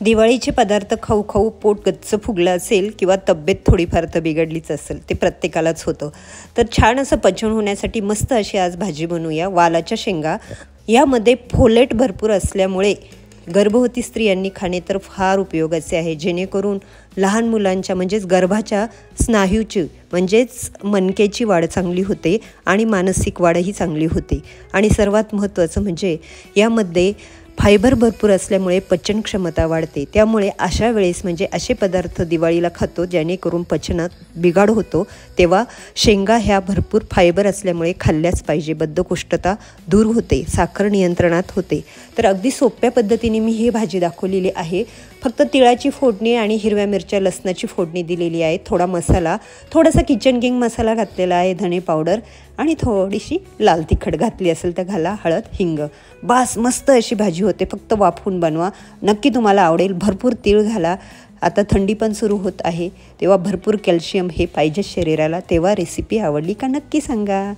दिवाळीचे पदार्थ खाऊ खाऊ पोट गच्च फुगलं असेल किंवा तब्येत थोडीफार तर बिघडलीच असेल, ते प्रत्येकालाच होतं. तर छान असं पचन होण्यासाठी मस्त अशी आज भाजी बनवूया. वालाच्या शेंगा यामध्ये फोलेट भरपूर असल्यामुळे गर्भवती स्त्रियांनी खाणे तर फार उपयोगाचे आहे, जेणेकरून लहान मुलांच्या म्हणजेच गर्भाच्या स्नायूची म्हणजेच मणक्याची वाढ चांगली होते आणि मानसिक वाढही चांगली होते. आणि सर्वात महत्त्वाचं म्हणजे यामध्ये फायबर भरपूर असल्यामुळे पचन क्षमता वाढते. त्यामुळे अशा वेळेस म्हणजे असे पदार्थ दिवाळीला खातो जेणेकरून पचनात बिघाड होतो, तेव्हा शेंगा ह्या भरपूर फायबर असल्यामुळे खाल्ल्याच पाहिजे. बद्धकोष्ठता दूर होते, साखर नियंत्रणात होते. तर अगदी सोप्या पद्धतीने मी ही भाजी दाखवलेली आहे. फक्त तिळाची फोडणी आणि हिरव्या मिरच्या लसणाची फोडणी दिलेली आहे. थोडा मसाला, थोडासा किचन किंग मसाला घातलेला आहे, धणे पावडर आणि थोडीशी लाल तिखट घातली असेल तर घाला, हळद, हिंग. बास, मस्त अशी भाजी होते. फक्त वाफवून बनवा, नक्की तुम्हाला आवडेल. भरपूर तीळ घाला. आता थंडी पण सुरू होत आहे, तेव्हा भरपूर कॅल्शियम हे पाहिजे शरीराला. तेव्हा रेसिपी आवडली का नक्की सांगा.